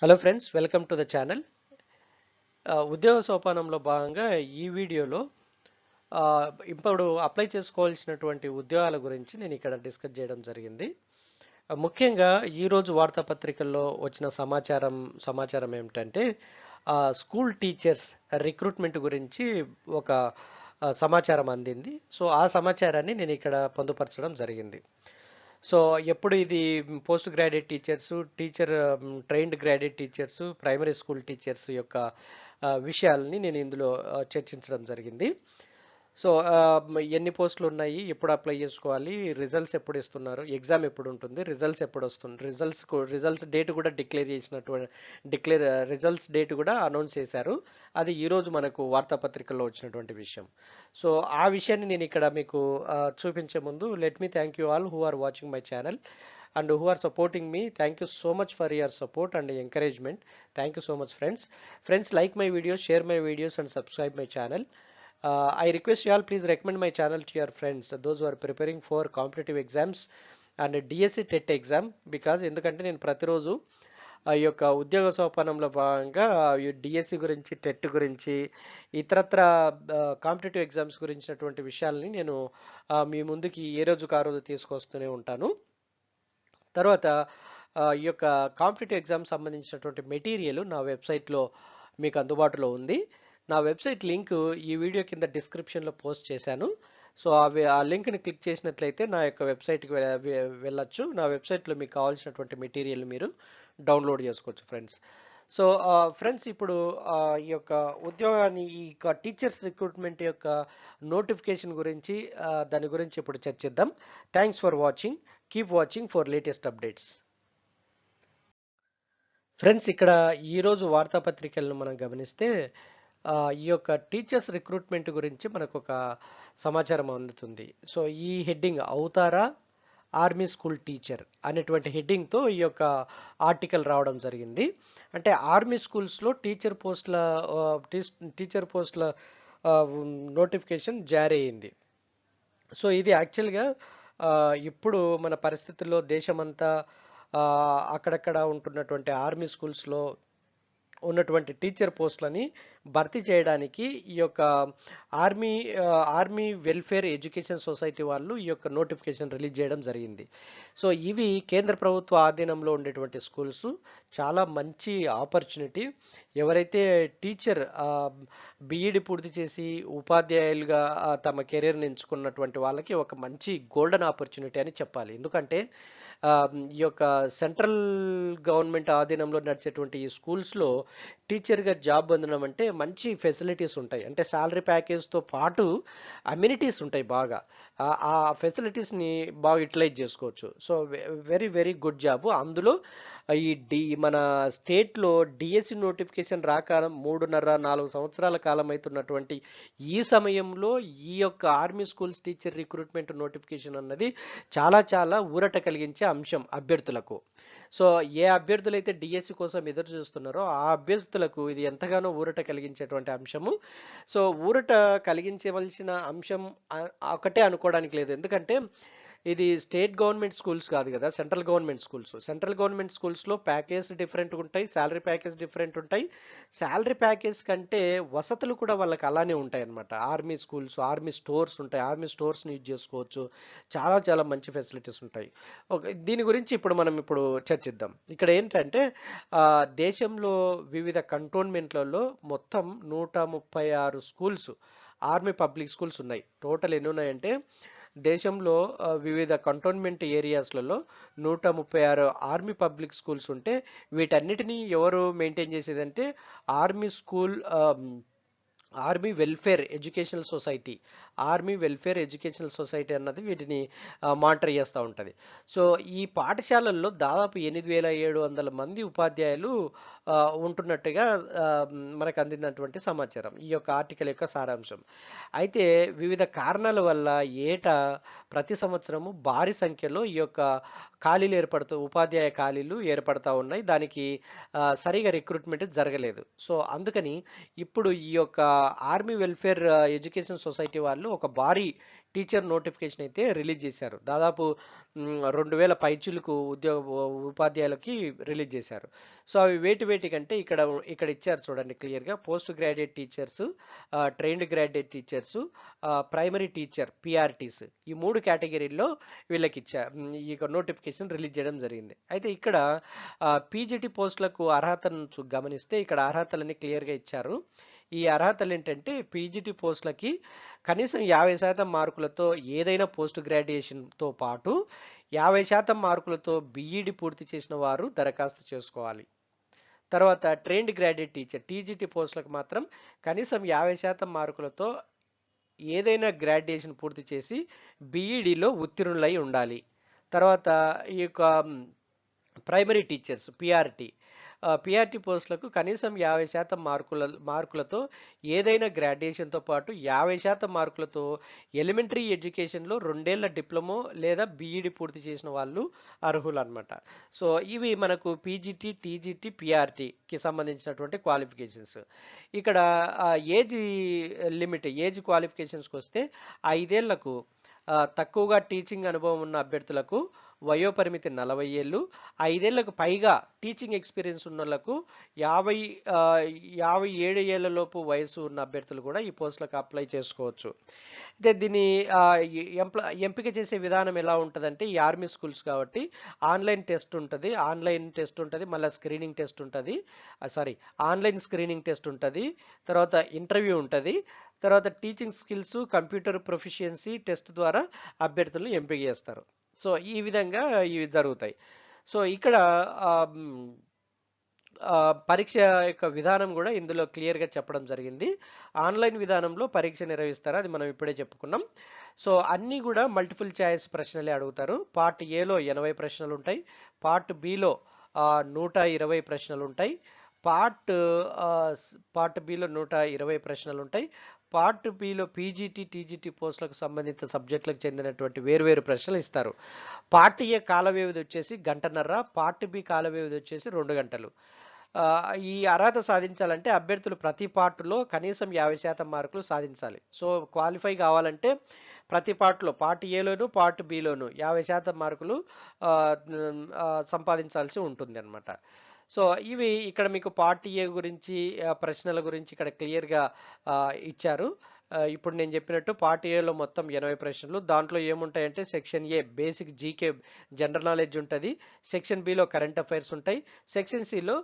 Hello friends, welcome to the channel. ఉద్యోగ సోపానంలో భాగంగా ఈ వీడియోలో ఆ, ఇప్పుడు అప్లై చేసుకోవాల్సినటువంటి ఉద్యోగాల గురించి నేను ఇక్కడ డిస్కస్ చేయడం జరిగింది. ముఖ్యంగా ఈరోజు వార్తాపత్రికల్లో వచ్చిన సమాచారం ఏమిటంటే స్కూల్ టీచర్స్ రిక్రూట్మెంట్ గురించి ఒక సమాచారం అందింది. సో ఆ సమాచారాన్ని నేను ఇక్కడ పొందుపరచడం జరిగింది. సో ఎప్పుడు ఇది post graduate teachers, trained graduate teachers, primary school teachers యొక్క విషయాలని నేను ఇందులో చర్చించడం జరిగింది. సో ఎన్ని పోస్టులు ఉన్నాయి, ఎప్పుడు అప్లై చేసుకోవాలి, రిజల్ట్స్ ఎప్పుడు ఇస్తున్నారు, ఎగ్జామ్ ఎప్పుడు ఉంటుంది, రిజల్ట్స్ ఎప్పుడు వస్తుంది, రిజల్ట్స్ డేట్ కూడా రిజల్ట్స్ డేట్ కూడా అనౌన్స్ చేశారు. అది ఈరోజు మనకు వార్తాపత్రికల్లో వచ్చినటువంటి విషయం. సో ఆ విషయాన్ని నేను ఇక్కడ మీకు చూపించే ముందు let me thank you all who are watching my channel and who are supporting me. Thank you so much for your support and encouragement. Thank you so much, friends, like my videos, share my videos and subscribe my channel. I request you all, please recommend my channel to your friends, those who are preparing for competitive exams and DSC TET exam, because ఎందుకంటే నేను ప్రతిరోజు ఈ యొక్క ఉద్యోగ సోపానంలో భాగంగా DSC గురించి, TET గురించి, ఇతరత్ర కాంపిటేటివ్ ఎగ్జామ్స్ గురించినటువంటి విషయాల్ని నేను మీ ముందుకి ఏ రోజుకు ఆ రోజు తీసుకొస్తూనే ఉంటాను. తర్వాత ఈ యొక్క కాంపిటేటివ్ ఎగ్జామ్ సంబంధించినటువంటి మెటీరియల్ నా వెబ్సైట్లో మీకు అందుబాటులో ఉంది. నా వెబ్సైట్ లింక్ ఈ వీడియో కింద డిస్క్రిప్షన్లో పోస్ట్ చేశాను. సో ఆ లింక్ని క్లిక్ చేసినట్లయితే నా యొక్క వెబ్సైట్కి వెళ్ళొచ్చు. నా వెబ్సైట్లో మీకు కావాల్సినటువంటి మెటీరియల్ మీరు డౌన్లోడ్ చేసుకోవచ్చు ఫ్రెండ్స్. సో ఫ్రెండ్స్, ఇప్పుడు ఈ యొక్క ఉద్యోగాన్ని, ఈ యొక్క టీచర్స్ రిక్రూట్మెంట్ యొక్క నోటిఫికేషన్ గురించి, దాని గురించి ఇప్పుడు చర్చిద్దాం. Thanks for watching. Keep watching for latest updates. Friends, ఇక్కడ ఈరోజు వార్తాపత్రికలను మనం గమనిస్తే ఈ యొక్క టీచర్స్ రిక్రూట్మెంట్ గురించి మనకు ఒక సమాచారం అందుతుంది. సో ఈ హెడ్డింగ్ అవుతారా ఆర్మీ స్కూల్ టీచర్ అనేటువంటి హెడ్డింగ్తో ఈ యొక్క ఆర్టికల్ రావడం జరిగింది. అంటే ఆర్మీ స్కూల్స్లో టీచర్ పోస్టుల నోటిఫికేషన్ జారీ అయింది. సో ఇది యాక్చువల్గా ఇప్పుడు మన పరిస్థితుల్లో దేశమంతా అక్కడక్కడ ఉంటున్నటువంటి ఆర్మీ స్కూల్స్లో ఉన్నటువంటి టీచర్ పోస్టులని భర్తీ చేయడానికి ఈ యొక్క ఆర్మీ వెల్ఫేర్ ఎడ్యుకేషన్ సొసైటీ వాళ్ళు ఈ యొక్క నోటిఫికేషన్ రిలీజ్ చేయడం జరిగింది. సో ఇవి కేంద్ర ప్రభుత్వ ఆధీనంలో ఉండేటువంటి స్కూల్స్. చాలా మంచి ఆపర్చునిటీ. ఎవరైతే టీచర్ బీఈడి పూర్తి చేసి ఉపాధ్యాయులుగా తమ కెరీర్ని ఎంచుకున్నటువంటి వాళ్ళకి ఒక మంచి గోల్డెన్ ఆపర్చునిటీ అని చెప్పాలి. ఎందుకంటే ఈ యొక్క సెంట్రల్ గవర్నమెంట్ ఆధీనంలో నడిచేటువంటి ఈ స్కూల్స్లో టీచర్గా జాబ్ పొందడం అంటే మంచి ఫెసిలిటీస్ ఉంటాయి. అంటే శాలరీ ప్యాకేజ్తో పాటు అమ్యూనిటీస్ ఉంటాయి బాగా. ఆ ఫెసిలిటీస్ని బాగా యూటిలైజ్ చేసుకోవచ్చు. So very very good job. అందులో మన స్టేట్లో డిఎస్సి నోటిఫికేషన్ రాక 3.5-4 సంవత్సరాల కాలం అవుతున్నటువంటి ఈ సమయంలో ఈ యొక్క army schools teacher recruitment notification అన్నది చాలా చాలా ఊరట కలిగించే అంశం అభ్యర్థులకు. సో ఏ అభ్యర్థులు అయితే డిఎస్సి కోసం ఎదురు చూస్తున్నారో ఆ అభ్యర్థులకు ఇది ఎంతగానో ఊరట కలిగించేటువంటి అంశము. సో ఊరట కలిగించవలసిన అంశం ఒకటే అనుకోవడానికి లేదు. ఎందుకంటే ఇది స్టేట్ గవర్నమెంట్ స్కూల్స్ కాదు కదా, సెంట్రల్ గవర్నమెంట్ స్కూల్స్లో ప్యాకేజ్ డిఫరెంట్ ఉంటాయి, శాలరీ ప్యాకేజ్ డిఫరెంట్ ఉంటాయి. శాలరీ ప్యాకేజ్ కంటే వసతులు కూడా వాళ్ళకి అలానే ఉంటాయి అన్నమాట. ఆర్మీ స్టోర్స్ ఉంటాయి, ఆర్మీ స్టోర్స్ని యూజ్ చేసుకోవచ్చు. చాలా చాలా మంచి ఫెసిలిటీస్ ఉంటాయి. దీని గురించి ఇప్పుడు చర్చిద్దాం. ఇక్కడ ఏంటంటే దేశంలో వివిధ కంటోన్మెంట్లలో మొత్తం 136 స్కూల్స్, ఆర్మీ పబ్లిక్ స్కూల్స్ ఉన్నాయి. టోటల్ ఎన్ని ఉన్నాయంటే దేశంలో వివిధ కంటోన్మెంట్ ఏరియాస్లలో 136 ఆర్మీ పబ్లిక్ స్కూల్స్ ఉంటే వీటన్నిటినీ ఎవరు మెయింటైన్ చేసేదంటే army school army welfare educational society అన్నది వీటిని మానిటర్ చేస్తూ ఉంటుంది. సో ఈ పాఠశాలల్లో దాదాపు 8,700 మంది ఉపాధ్యాయులు ఉంటున్నట్టుగా మనకు అందినటువంటి సమాచారం, ఈ యొక్క ఆర్టికల్ యొక్క సారాంశం. అయితే వివిధ కారణాల వల్ల ప్రతి సంవత్సరము భారీ సంఖ్యలో ఈ యొక్క ఉపాధ్యాయ ఖాళీలు ఏర్పడతా ఉన్నాయి. దానికి సరిగా రిక్రూట్మెంట్ జరగలేదు. సో అందుకని ఇప్పుడు ఈ యొక్క ఆర్మీ వెల్ఫేర్ ఎడ్యుకేషన్ సొసైటీ వాళ్ళు ఒక భారీ టీచర్ నోటిఫికేషన్ అయితే రిలీజ్ చేశారు. దాదాపు 2000 పైచిలకు ఉపాధ్యాయులకి రిలీజ్ చేశారు. సో అవి వేటి కంటే ఇక్కడ ఇచ్చారు చూడండి క్లియర్గా. Post graduate teachers, trained graduate teachers, primary teacher PRTs, ఈ 3 కేటగిరీల్లో వీళ్ళకి ఈ నోటిఫికేషన్ రిలీజ్ చేయడం జరిగింది. అయితే ఇక్కడ పీజీటీ పోస్టులకు అర్హతను గమనిస్తే ఇక్కడ అర్హతలన్నీ క్లియర్గా ఇచ్చారు. ఈ అర్హతలు ఏంటంటే పీజీటీ పోస్టులకి కనీసం 50% మార్కులతో ఏదైనా పోస్ట్ గ్రాడ్యుయేషన్తో పాటు 50% మార్కులతో బీఈడి పూర్తి చేసిన వారు దరఖాస్తు చేసుకోవాలి. తర్వాత ట్రైన్డ్ గ్రాడ్యుయేట్ టీచర్ టీజీటీ పోస్టులకు మాత్రం కనీసం 50% మార్కులతో ఏదైనా గ్రాడ్యుయేషన్ పూర్తి చేసి బీఈడిలో ఉత్తీర్ణులై ఉండాలి. తర్వాత ఈ యొక్క ప్రైమరీ టీచర్స్ పిఆర్టీ పోస్టులకు కనీసం 50% మార్కులతో ఏదైనా గ్రాడ్యుయేషన్తో పాటు 50% మార్కులతో ఎలిమెంటరీ ఎడ్యుకేషన్లో 2 ఏళ్ల డిప్లొమో లేదా బీఈడి పూర్తి చేసిన వాళ్ళు అర్హులు అనమాట. సో ఇవి మనకు పీజీటీ, టీజీటీ, పిఆర్టీకి సంబంధించినటువంటి క్వాలిఫికేషన్స్. ఇక్కడ ఏజ్ క్వాలిఫికేషన్స్కి వస్తే 5 ఏళ్లకు తక్కువగా టీచింగ్ అనుభవం ఉన్న అభ్యర్థులకు వయోపరిమితి 40 ఏళ్ళు, 5 ఏళ్లకు పైగా టీచింగ్ ఎక్స్పీరియన్స్ ఉన్న వాళ్ళకు 57 ఏళ్లలోపు వయసు ఉన్న అభ్యర్థులు కూడా ఈ పోస్టులకు అప్లై చేసుకోవచ్చు. అయితే దీన్ని ఎంపిక చేసే విధానం ఎలా ఉంటుందంటే, ఈ ఆర్మీ స్కూల్స్ కాబట్టి ఆన్లైన్ టెస్ట్ ఉంటుంది, మళ్ళీ స్క్రీనింగ్ టెస్ట్ ఉంటుంది, ఆన్లైన్ స్క్రీనింగ్ టెస్ట్ ఉంటుంది, తర్వాత ఇంటర్వ్యూ ఉంటుంది, తర్వాత teaching skills, computer proficiency test ద్వారా అభ్యర్థులను ఎంపిక చేస్తారు. సో ఈ విధంగా ఇవి జరుగుతాయి. సో ఇక్కడ పరీక్ష యొక్క విధానం కూడా ఇందులో క్లియర్గా చెప్పడం జరిగింది. ఆన్లైన్ విధానంలో పరీక్ష నిర్వహిస్తారు, అది మనం ఇప్పుడే చెప్పుకున్నాం. సో అన్నీ కూడా మల్టిపుల్ చాయిస్ ప్రశ్నలే అడుగుతారు. పార్ట్ ఏలో 80 ప్రశ్నలు ఉంటాయి, పార్ట్ బిలో 120 ప్రశ్నలు ఉంటాయి, పార్ట్ బిలో 120 ప్రశ్నలు ఉంటాయి. పార్ట్ బిలో పీజీటీ, టీజీటీ పోస్టులకు సంబంధిత సబ్జెక్టులకు చెందినటువంటి వేరువేరు ప్రశ్నలు ఇస్తారు. పార్ట్ ఏ కాల వ్యవధి వచ్చేసి 1.5 గంటలు, పార్ట్ బి కాల వ్యవధి వచ్చేసి 2 గంటలు. ఈ అర్హత సాధించాలంటే అభ్యర్థులు ప్రతి పార్టులో కనీసం 50% మార్కులు సాధించాలి. సో క్వాలిఫై కావాలంటే ప్రతి పార్ట్లో, పార్ట్ ఏలోను పార్ట్ బిలోను 50% మార్కులు సంపాదించాల్సి ఉంటుంది అనమాట. సో ఇవి ఇక్కడ మీకు పార్ట్ ఏ గురించి ప్రశ్నల గురించి ఇక్కడ క్లియర్గా ఇచ్చారు. ఇప్పుడు నేను చెప్పినట్టు పార్ట్ ఏలో మొత్తం 80 ప్రశ్నలు. దాంట్లో ఏముంటాయంటే section A basic GK general knowledge ఉంటుంది, సెక్షన్ బిలో కరెంట్ అఫైర్స్ ఉంటాయి, సెక్షన్ సిలో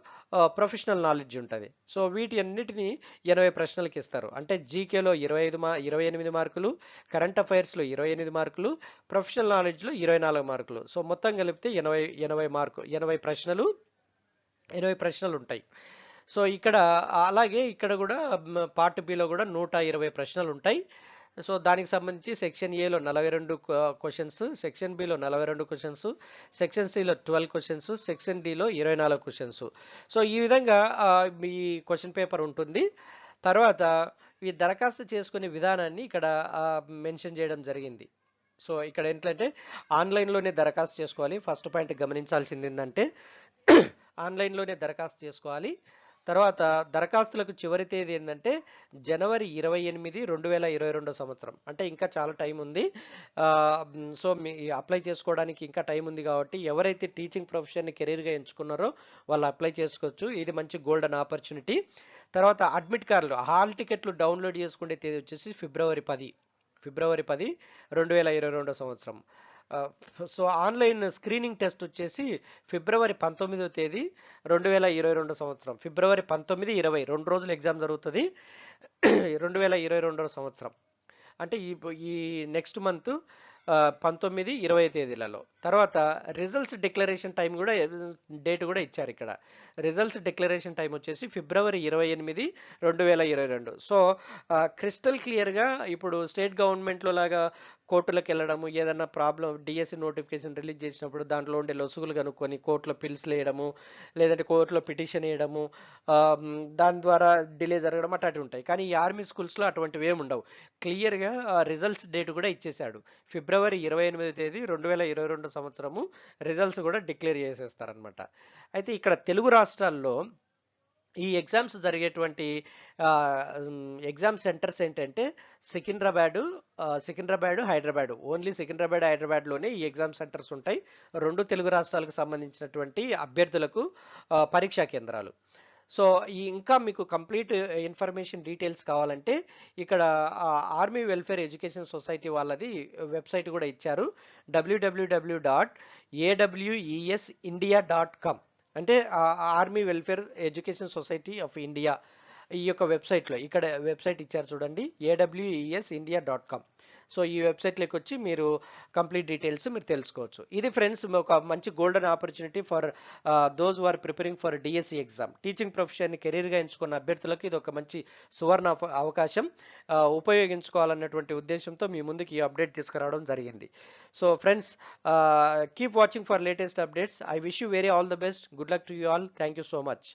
ప్రొఫెషనల్ నాలెడ్జ్ ఉంటుంది. సో వీటి అన్నిటిని 80 ప్రశ్నలకి ఇస్తారు. అంటే జీకేలో 28 మార్కులు, కరెంట్ అఫైర్స్లో 28 మార్కులు, ప్రొఫెషనల్ నాలెడ్జ్లో 24 మార్కులు. సో మొత్తం కలిపితే 80 ప్రశ్నలు ఉంటాయి. సో అలాగే ఇక్కడ కూడా పార్ట్ బిలో కూడా 120 ప్రశ్నలు ఉంటాయి. సో దానికి సంబంధించి సెక్షన్ ఏలో 42 క్వశ్చన్స్, సెక్షన్ బిలో 42 క్వశ్చన్స్, సెక్షన్ సిలో 12 క్వశ్చన్స్, సెక్షన్ డిలో 24 క్వశ్చన్స్. సో ఈ విధంగా ఈ క్వశ్చన్ పేపర్ ఉంటుంది. తర్వాత ఈ దరఖాస్తు చేసుకునే విధానాన్ని ఇక్కడ మెన్షన్ చేయడం జరిగింది. సో ఇక్కడ ఏంటంటే ఆన్లైన్లోనే దరఖాస్తు చేసుకోవాలి. ఫస్ట్ పాయింట్ గమనించాల్సింది ఏంటంటే ఆన్లైన్లోనే దరఖాస్తు చేసుకోవాలి. తర్వాత దరఖాస్తులకు చివరి తేదీ ఏంటంటే జనవరి 28, 2022 సంవత్సరం. అంటే ఇంకా చాలా టైం ఉంది. సో అప్లై చేసుకోవడానికి ఇంకా టైం ఉంది కాబట్టి ఎవరైతే టీచింగ్ ప్రొఫెషన్ని కెరీర్గా ఎంచుకున్నారో వాళ్ళు అప్లై చేసుకోవచ్చు. ఇది మంచి గోల్డెన్ ఆపర్చునిటీ. తర్వాత అడ్మిట్ కార్డులు, హాల్ టికెట్లు డౌన్లోడ్ చేసుకునే తేదీ వచ్చేసి ఫిబ్రవరి 10, 2022 సంవత్సరం. సో ఆన్లైన్ స్క్రీనింగ్ టెస్ట్ వచ్చేసి ఫిబ్రవరి 19వ తేదీ 2022 సంవత్సరం. ఫిబ్రవరి 19, 20 2 రోజులు ఎగ్జామ్ జరుగుతుంది 2022 సంవత్సరం. అంటే ఈ నెక్స్ట్ మంత్ 19, 20 తేదీలలో. తర్వాత రిజల్ట్స్ డిక్లరేషన్ టైం కూడా డేట్ కూడా ఇచ్చారు ఇక్కడ. రిజల్ట్స్ డిక్లరేషన్ టైం వచ్చేసి ఫిబ్రవరి 28, 2022. సో క్రిస్టల్ క్లియర్గా ఇప్పుడు స్టేట్ గవర్నమెంట్లో లాగా కోర్టులకు వెళ్ళడము, ఏదన్నా ప్రాబ్లం డిఎస్సి నోటిఫికేషన్ రిలీజ్ చేసినప్పుడు దాంట్లో ఉండే లొసుగులు కనుక్కొని కోర్టులో పిల్స్ వేయడము, లేదంటే కోర్టులో పిటిషన్ వేయడము, దాని ద్వారా డిలే జరగడం అట్లాంటివి ఉంటాయి. కానీ ఈ ఆర్మీ స్కూల్స్లో అటువంటివి ఏమి ఉండవు. క్లియర్గా రిజల్ట్స్ డేట్ కూడా ఇచ్చేశాడు. ఫిబ్రవరి 28వ తేదీ 2022 సంవత్సరము రిజల్ట్స్ కూడా డిక్లేర్ చేసేస్తారనమాట. అయితే ఇక్కడ తెలుగు రాష్ట్రాల్లో ఈ ఎగ్జామ్స్ జరిగేటువంటి ఎగ్జామ్ సెంటర్స్ ఏంటంటే సికింద్రాబాదు, హైదరాబాదు. ఓన్లీ సికింద్రాబాద్, హైదరాబాద్లోనే ఈ ఎగ్జామ్ సెంటర్స్ ఉంటాయి. 2 తెలుగు రాష్ట్రాలకు సంబంధించినటువంటి అభ్యర్థులకు పరీక్షా కేంద్రాలు. సో ఇంకా మీకు కంప్లీట్ ఇన్ఫర్మేషన్ డీటెయిల్స్ కావాలంటే ఇక్కడ ఆర్మీ వెల్ఫేర్ ఎడ్యుకేషన్ సొసైటీ వాళ్ళది వెబ్సైట్ కూడా ఇచ్చారు. www.awesindia.com అంటే army welfare education society of India ఈ యొక్క వెబ్సైట్లో ఇక్కడ వెబ్సైట్ ఇచ్చారు చూడండి, aweisindia.com. సో ఈ వెబ్సైట్లోకి వచ్చి మీరు కంప్లీట్ డీటెయిల్స్ మీరు తెలుసుకోవచ్చు. ఇది ఫ్రెండ్స్ ఒక మంచి golden opportunity for those who are preparing for DSC exam. Teaching ప్రొఫెషన్ని కెరీర్గా ఎంచుకున్న అభ్యర్థులకు ఇది ఒక మంచి సువర్ణ అవకాశం. ఉపయోగించుకోవాలన్నటువంటి ఉద్దేశంతో మీ ముందుకు ఈ అప్డేట్ తీసుకురావడం జరిగింది. So friends, keep watching for latest updates. I wish you very all the best. Good luck to you all. Thank you so much.